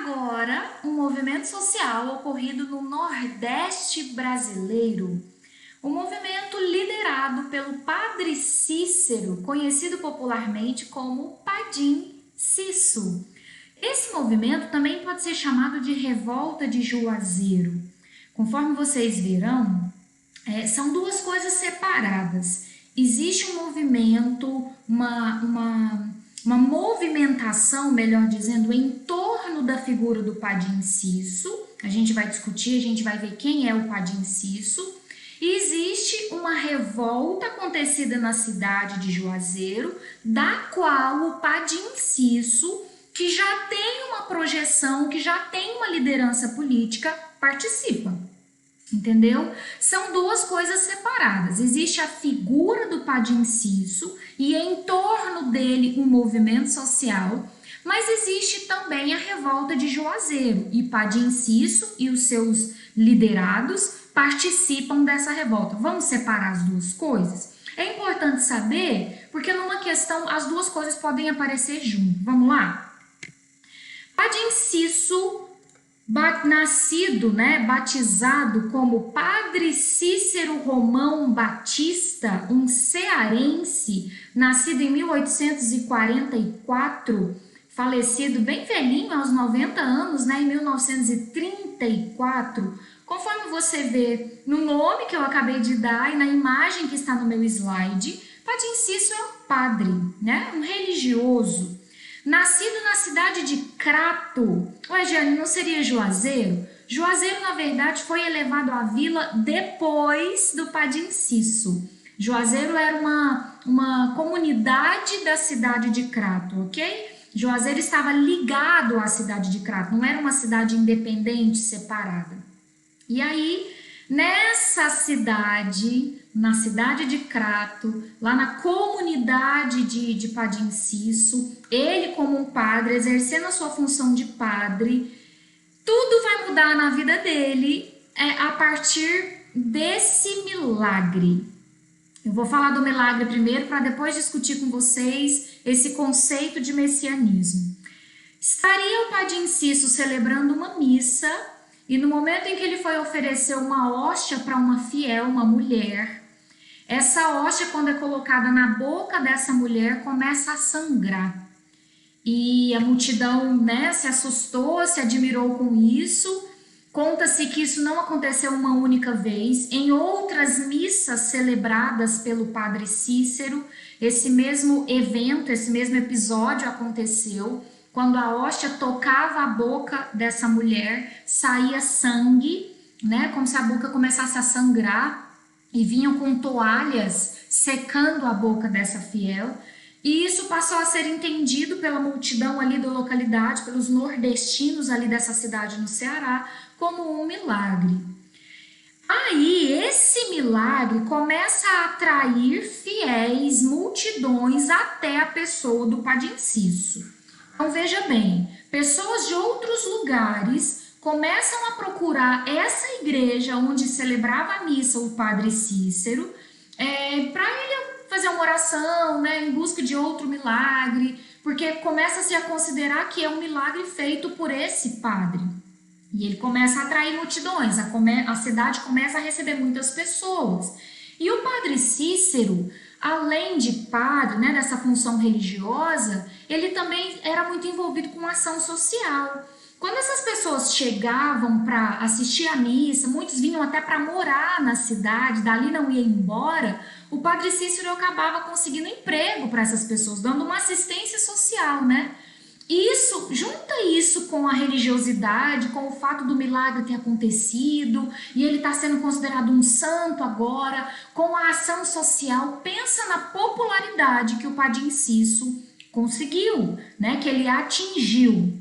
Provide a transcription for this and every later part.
agora um movimento social ocorrido no Nordeste brasileiro. Um movimento liderado pelo Padre Cícero, conhecido popularmente como Padim Cisso. Esse movimento também pode ser chamado de Revolta de Juazeiro. Conforme vocês verão, são duas coisas separadas. Existe um movimento, uma movimentação, melhor dizendo, em torno da figura do Padim Cisso. A gente vai discutir, a gente vai ver quem é o Padim Cisso. E existe uma revolta acontecida na cidade de Juazeiro, da qual o Padim Cisso, que já tem uma projeção, que já tem uma liderança política, participa. Entendeu? São duas coisas separadas. Existe a figura do Padim Cisso e em torno dele um movimento social, mas existe também a revolta de Juazeiro e Padim Cisso e os seus liderados participam dessa revolta. Vamos separar as duas coisas? É importante saber, porque numa questão as duas coisas podem aparecer junto. Vamos lá? Padim Cisso, nascido, batizado como Padre Cícero Romão Batista, um cearense, nascido em 1844, falecido bem velhinho, aos 90 anos, em 1934, conforme você vê no nome que eu acabei de dar e na imagem que está no meu slide, Padim Cisso é um padre, um religioso. Nascido na cidade de Crato. Ué, Jane, não seria Juazeiro? Juazeiro, na verdade, foi elevado à vila depois do Padim Cisso. Juazeiro era uma comunidade da cidade de Crato, ok? Juazeiro estava ligado à cidade de Crato, não era uma cidade independente, separada. E aí, nessa cidade, na cidade de Crato, lá na comunidade de Padim Cisso, ele como um padre, exercendo a sua função de padre, tudo vai mudar na vida dele a partir desse milagre. Eu vou falar do milagre primeiro para depois discutir com vocês esse conceito de messianismo. Estaria o Padim Cisso celebrando uma missa e no momento em que ele foi oferecer uma hóstia para uma fiel, uma mulher, essa hóstia, quando é colocada na boca dessa mulher, começa a sangrar. E a multidão, se assustou, se admirou com isso. Conta-se que isso não aconteceu uma única vez. Em outras missas celebradas pelo Padre Cícero, esse mesmo evento, esse mesmo episódio aconteceu. Quando a hóstia tocava a boca dessa mulher, saía sangue, como se a boca começasse a sangrar. E vinham com toalhas secando a boca dessa fiel. E isso passou a ser entendido pela multidão ali da localidade, pelos nordestinos ali dessa cidade no Ceará, como um milagre. Aí, esse milagre começa a atrair fiéis, multidões, até a pessoa do Padim Cisso. Então, veja bem, pessoas de outros lugares começam a procurar essa igreja onde celebrava a missa o Padre Cícero para ele fazer uma oração, em busca de outro milagre, porque começa-se a considerar que é um milagre feito por esse padre. E ele começa a atrair multidões, a cidade começa a receber muitas pessoas. E o Padre Cícero, além de padre, dessa função religiosa, ele também era muito envolvido com ação social. Quando essas pessoas chegavam para assistir a missa, muitos vinham até para morar na cidade, dali não ia embora, o Padre Cícero acabava conseguindo emprego para essas pessoas, dando uma assistência social, Isso, junta isso com a religiosidade, com o fato do milagre ter acontecido, e ele está sendo considerado um santo agora, com a ação social, pensa na popularidade que o Padim Cisso conseguiu, que ele atingiu.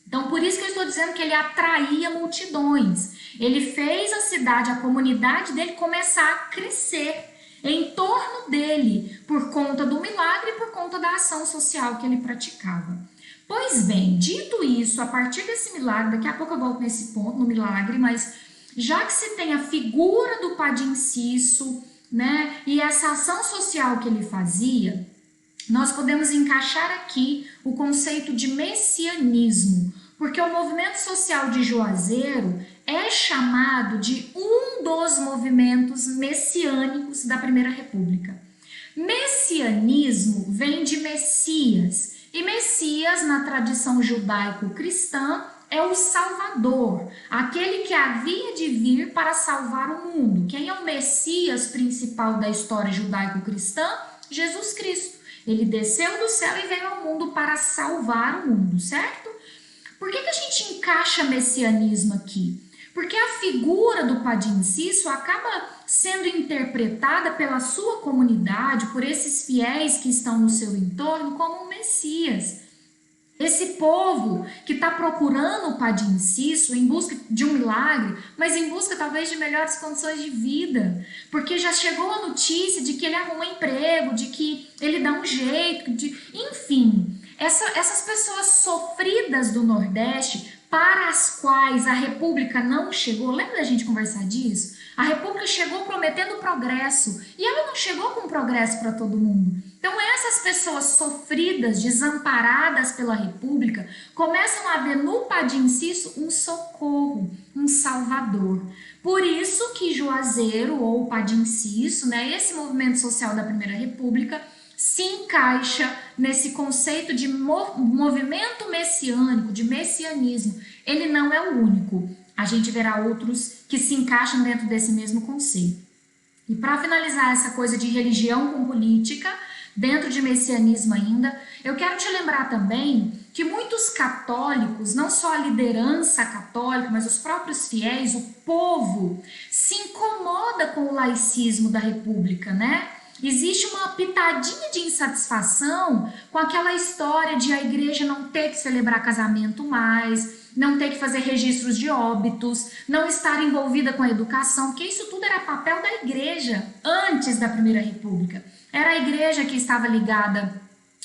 Então, por isso que eu estou dizendo que ele atraía multidões. Ele fez a cidade, a comunidade dele começar a crescer em torno dele, por conta do milagre e por conta da ação social que ele praticava. Pois bem, dito isso, a partir desse milagre, daqui a pouco eu volto nesse ponto, no milagre, mas já que se tem a figura do Padim Cisso, e essa ação social que ele fazia, nós podemos encaixar aqui o conceito de messianismo, porque o movimento social de Juazeiro é chamado de um dos movimentos messiânicos da Primeira República. Messianismo vem de Messias, e Messias, na tradição judaico-cristã, é o Salvador, aquele que havia de vir para salvar o mundo. Quem é o Messias principal da história judaico-cristã? Jesus Cristo. Ele desceu do céu e veio ao mundo para salvar o mundo, certo? Por que a gente encaixa messianismo aqui? Porque a figura do Padre Cício acaba sendo interpretada pela sua comunidade, por esses fiéis que estão no seu entorno, como um Messias. Esse povo que está procurando o Padre Cício em busca de um milagre, mas em busca talvez de melhores condições de vida, porque já chegou a notícia de que ele arruma emprego, de que ele dá um jeito, enfim, essas pessoas sofridas do Nordeste, para as quais a República não chegou, lembra da gente conversar disso? A República chegou prometendo progresso e ela não chegou com progresso para todo mundo. Então essas pessoas sofridas, desamparadas pela República, começam a ver no Padre Cício um socorro, um salvador. Por isso que Juazeiro ou Padre Cício, né, esse movimento social da Primeira República, se encaixa nesse conceito de movimento messiânico, de messianismo. Ele não é o único. A gente verá outros que se encaixam dentro desse mesmo conceito. E para finalizar essa coisa de religião com política, dentro de messianismo ainda, eu quero te lembrar também que muitos católicos, não só a liderança católica, mas os próprios fiéis, o povo, se incomoda com o laicismo da República, né? Existe uma pitadinha de insatisfação com aquela história de a igreja não ter que celebrar casamento mais, não ter que fazer registros de óbitos, não estar envolvida com a educação, porque isso tudo era papel da igreja antes da Primeira República. Era a igreja que estava ligada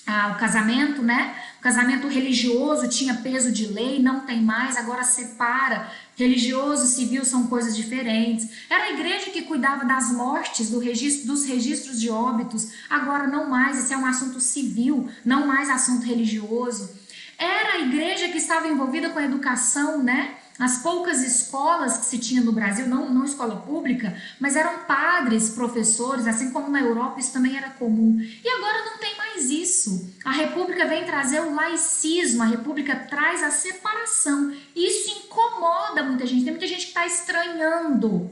ao casamento, né? O casamento religioso tinha peso de lei, não tem mais, agora separa. Religioso e civil são coisas diferentes. Era a igreja que cuidava das mortes, dos registros de óbitos, agora não mais, esse é um assunto civil, não mais assunto religioso. Era a igreja que estava envolvida com a educação, né? As poucas escolas que se tinha no Brasil, não escola pública, mas eram padres, professores, assim como na Europa isso também era comum. E agora não tem mais isso. A República vem trazer o laicismo, a República traz a separação. Isso incomoda muita gente, tem muita gente que está estranhando.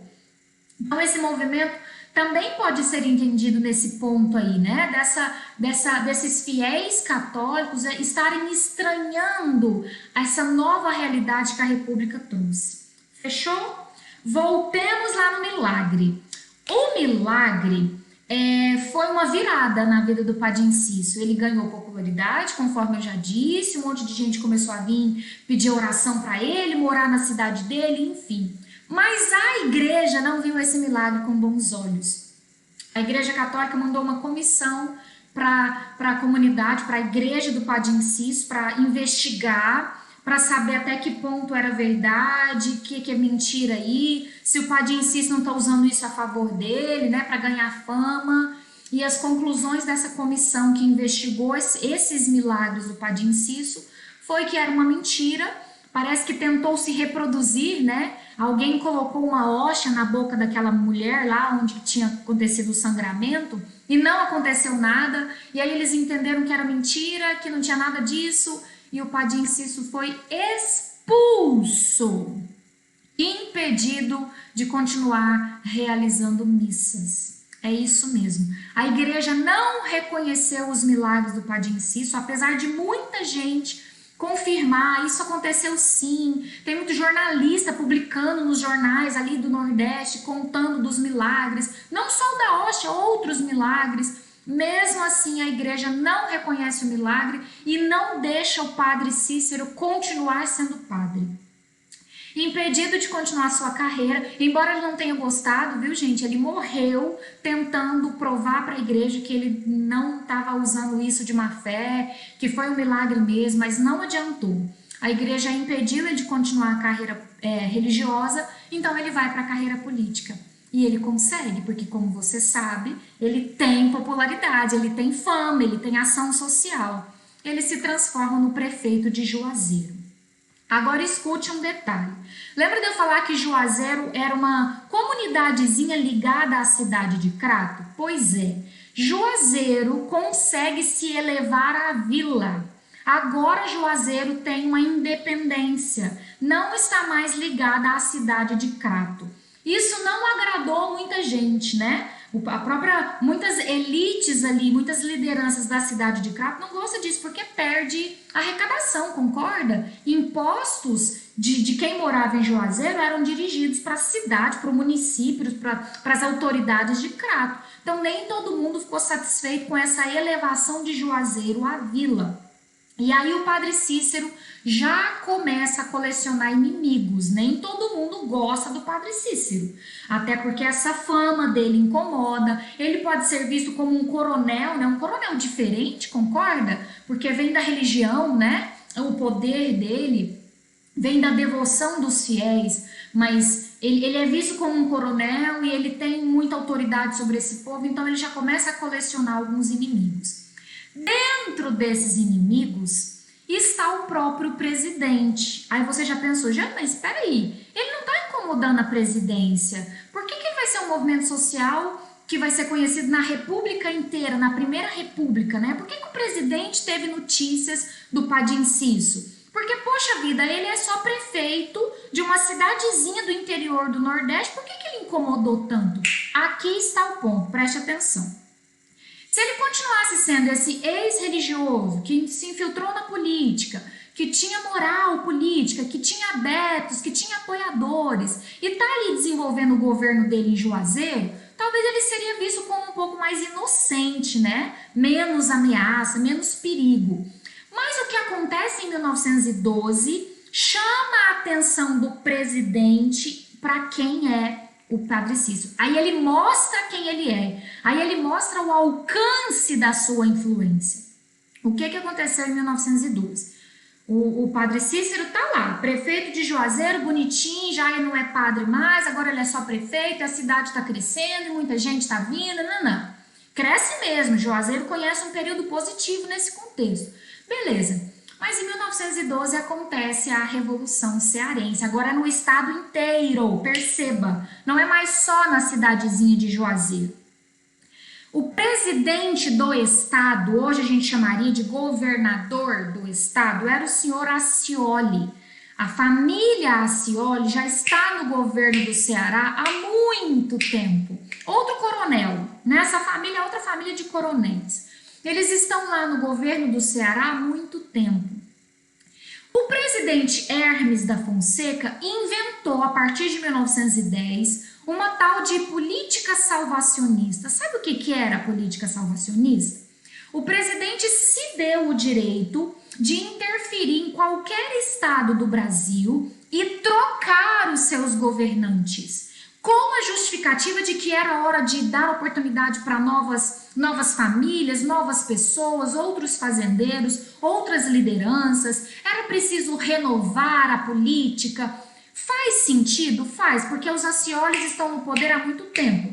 Então esse movimento também pode ser entendido nesse ponto aí, né? Desses fiéis católicos estarem estranhando essa nova realidade que a República trouxe. Fechou? Voltemos lá no milagre. O milagre foi uma virada na vida do Padre Cício. Ele ganhou popularidade, conforme eu já disse, um monte de gente começou a vir pedir oração para ele, morar na cidade dele, enfim. Mas a igreja não viu esse milagre com bons olhos. A Igreja Católica mandou uma comissão para a comunidade, para a igreja do Padre Cício, para investigar, para saber até que ponto era verdade, o que é mentira aí, se o Padre Cício não está usando isso a favor dele, né, para ganhar fama. E as conclusões dessa comissão que investigou esses milagres do Padre Cício foi que era uma mentira. Parece que tentou se reproduzir, né? Alguém colocou uma hoxa na boca daquela mulher lá onde tinha acontecido o sangramento e não aconteceu nada. E aí eles entenderam que era mentira, que não tinha nada disso. E o Padre Cício foi expulso, impedido de continuar realizando missas. É isso mesmo. A igreja não reconheceu os milagres do Padre Cício, apesar de muita gente confirmar, isso aconteceu sim. Tem muito jornalista publicando nos jornais ali do Nordeste, contando dos milagres, não só o da hóstia, outros milagres. Mesmo assim, a igreja não reconhece o milagre e não deixa o Padre Cícero continuar sendo padre. Impedido de continuar sua carreira, embora ele não tenha gostado, viu gente? Ele morreu tentando provar para a igreja que ele não estava usando isso de má fé, que foi um milagre mesmo, mas não adiantou. A igreja impediu ele de continuar a carreira religiosa, então ele vai para a carreira política. E ele consegue, porque como você sabe, ele tem popularidade, ele tem fama, ele tem ação social. Ele se transforma no prefeito de Juazeiro. Agora escute um detalhe. Lembra de eu falar que Juazeiro era uma comunidadezinha ligada à cidade de Crato? Pois é, Juazeiro consegue se elevar à vila. Agora Juazeiro tem uma independência, não está mais ligada à cidade de Crato. Isso não agradou muita gente, né? Muitas elites ali, muitas lideranças da cidade de Crato não gostam disso, porque perde arrecadação, concorda? Impostos de quem morava em Juazeiro eram dirigidos para a cidade, para o município, para as autoridades de Crato. Então nem todo mundo ficou satisfeito com essa elevação de Juazeiro à vila. E aí o padre Cícero já começa a colecionar inimigos. Nem todo mundo gosta do padre Cícero. Até porque essa fama dele incomoda. Ele pode ser visto como um coronel, né? Um coronel diferente, concorda? Porque vem da religião, né? O poder dele vem da devoção dos fiéis. Mas ele é visto como um coronel e ele tem muita autoridade sobre esse povo. Então ele já começa a colecionar alguns inimigos. Dentro desses inimigos está o próprio presidente. Aí você já pensou, mas espera aí, ele não está incomodando a presidência. Por que vai ser um movimento social que vai ser conhecido na república inteira, na primeira república, né? Por que o presidente teve notícias do Padre Inciso? Porque, poxa vida, ele é só prefeito de uma cidadezinha do interior do Nordeste, por que ele incomodou tanto? Aqui está o ponto, preste atenção. Se ele continuasse sendo esse ex-religioso que se infiltrou na política, que tinha moral política, que tinha adeptos, que tinha apoiadores e está ali desenvolvendo o governo dele em Juazeiro, talvez ele seria visto como um pouco mais inocente, né? Menos ameaça, menos perigo. Mas o que acontece em 1912 chama a atenção do presidente para quem é o padre Cícero. Aí ele mostra quem ele é. Aí ele mostra o alcance da sua influência. O que aconteceu em 1912? O padre Cícero tá lá, prefeito de Juazeiro, bonitinho, já não é padre mais, agora ele é só prefeito, a cidade está crescendo, muita gente está vindo, não. Cresce mesmo, Juazeiro conhece um período positivo nesse contexto. Beleza. Mas em 1912 acontece a Revolução Cearense, agora no estado inteiro, perceba, não é mais só na cidadezinha de Juazeiro. O presidente do estado, hoje a gente chamaria de governador do estado, era o senhor Accioli. A família Accioli já está no governo do Ceará há muito tempo. Outro coronel, nessa família é outra família de coronéis. Eles estão lá no governo do Ceará há muito tempo. O presidente Hermes da Fonseca inventou, a partir de 1910, uma tal de política salvacionista. Sabe o que era a política salvacionista? O presidente se deu o direito de interferir em qualquer estado do Brasil e trocar os seus governantes, com a justificativa de que era hora de dar oportunidade para novas famílias, novas pessoas, outros fazendeiros, outras lideranças. Era preciso renovar a política. Faz sentido? Faz, porque os Acciolis estão no poder há muito tempo.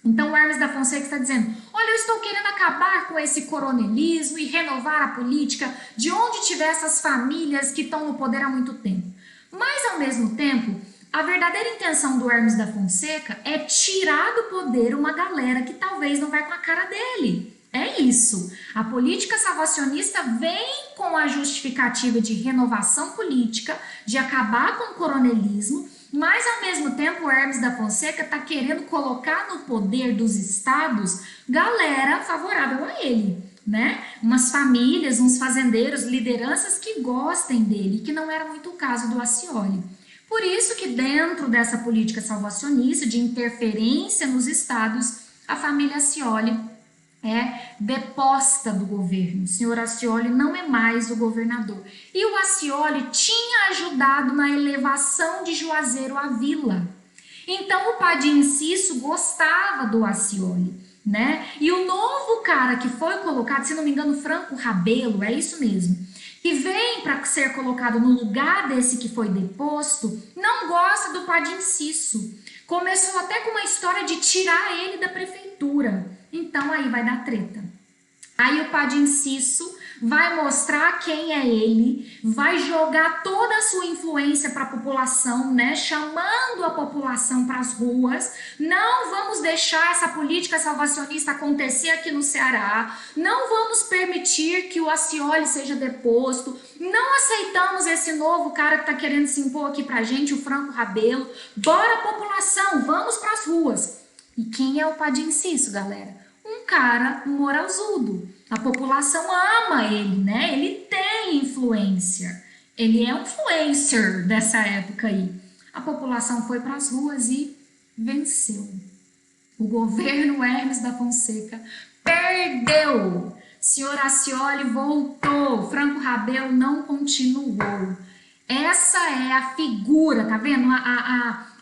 Então o Hermes da Fonseca está dizendo, olha, eu estou querendo acabar com esse coronelismo e renovar a política de onde tiver essas famílias que estão no poder há muito tempo. Mas ao mesmo tempo, a verdadeira intenção do Hermes da Fonseca é tirar do poder uma galera que talvez não vai com a cara dele. É isso. A política salvacionista vem com a justificativa de renovação política, de acabar com o coronelismo, mas ao mesmo tempo o Hermes da Fonseca está querendo colocar no poder dos estados galera favorável a ele, né? Umas famílias, uns fazendeiros, lideranças que gostem dele, que não era muito o caso do Accioli. Por isso que dentro dessa política salvacionista de interferência nos estados, a família Accioli é deposta do governo. O senhor Accioli não é mais o governador. E o Accioli tinha ajudado na elevação de Juazeiro à vila. Então o Padre Inciso gostava do Accioli, né? E o novo cara que foi colocado, se não me engano, Franco Rabelo, é isso mesmo, que vem para ser colocado no lugar desse que foi deposto, não gosta do Padre Inciso. Começou até com uma história de tirar ele da prefeitura. Então aí vai dar treta. Aí o Padre Inciso vai mostrar quem é ele, vai jogar toda a sua influência para a população, né? Chamando a população para as ruas. Não vamos deixar essa política salvacionista acontecer aqui no Ceará. Não vamos permitir que o Ascioli seja deposto. Não aceitamos esse novo cara que está querendo se impor aqui para a gente, o Franco Rabelo. Bora, população, vamos para as ruas. E quem é o Padre Inciso, galera? Um cara moralzudo. A população ama ele, né? Ele tem influência. Ele é um influencer dessa época aí. A população foi para as ruas e venceu. O governo Hermes da Fonseca perdeu. Senhor Ascioli voltou. Franco Rabelo não continuou. Essa é a figura, tá vendo?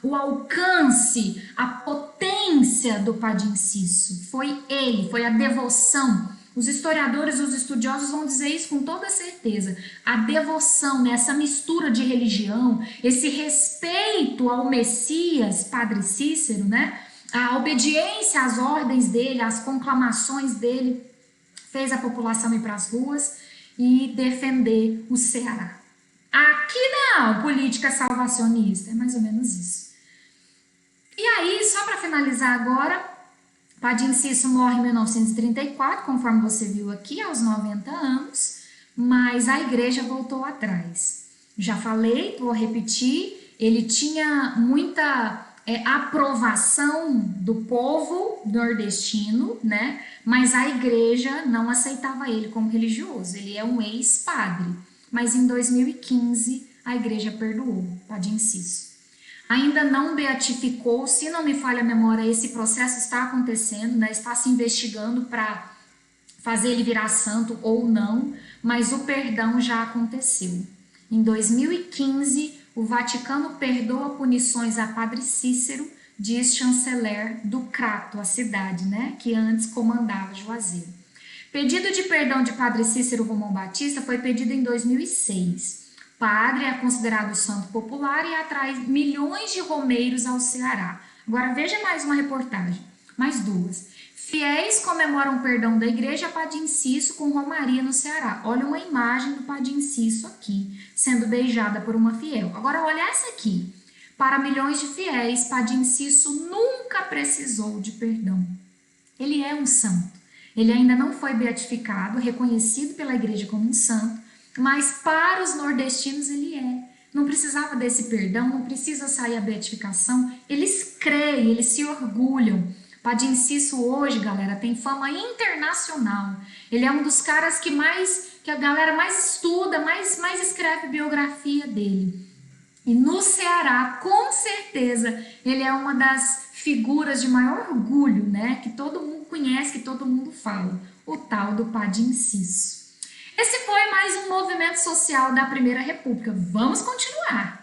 O alcance, a potência do Padre Inciso. Foi ele, foi a devoção. Os historiadores, os estudiosos vão dizer isso com toda certeza. A devoção, né? Essa mistura de religião, esse respeito ao Messias, Padre Cícero, né? A obediência às ordens dele, às conclamações dele, fez a população ir para as ruas e defender o Ceará. Aqui não, política salvacionista, é mais ou menos isso. E aí, só para finalizar agora, Padre Inciso morre em 1934, conforme você viu aqui, aos 90 anos, mas a igreja voltou atrás. Já falei, vou repetir, ele tinha muita aprovação do povo nordestino, né? Mas a igreja não aceitava ele como religioso, ele é um ex-padre. Mas em 2015 a igreja perdoou Padre Inciso. Ainda não beatificou, se não me falha a memória, esse processo está acontecendo, né? Está se investigando para fazer ele virar santo ou não, mas o perdão já aconteceu. Em 2015, o Vaticano perdoa punições a Padre Cícero, diz chanceler do Crato, a cidade, né? Que antes comandava Juazeiro. Pedido de perdão de Padre Cícero Romão Batista foi pedido em 2006. Padre é considerado santo popular e atrai milhões de romeiros ao Ceará. Agora veja mais uma reportagem, mais duas. Fiéis comemoram o perdão da igreja a Padre Inciso com romaria no Ceará. Olha uma imagem do Padre Inciso aqui, sendo beijada por uma fiel. Agora olha essa aqui. Para milhões de fiéis, Padre Inciso nunca precisou de perdão. Ele é um santo. Ele ainda não foi beatificado, reconhecido pela igreja como um santo, mas para os nordestinos ele é. Não precisava desse perdão, não precisa sair a beatificação. Eles creem, eles se orgulham. Padre Inciso hoje, galera, tem fama internacional. Ele é um dos caras que a galera mais estuda, mais escreve biografia dele. E no Ceará, com certeza, ele é uma das figuras de maior orgulho, né? Que todo mundo conhece, que todo mundo fala. O tal do Padre Inciso. Esse foi mais um movimento social da Primeira República. Vamos continuar!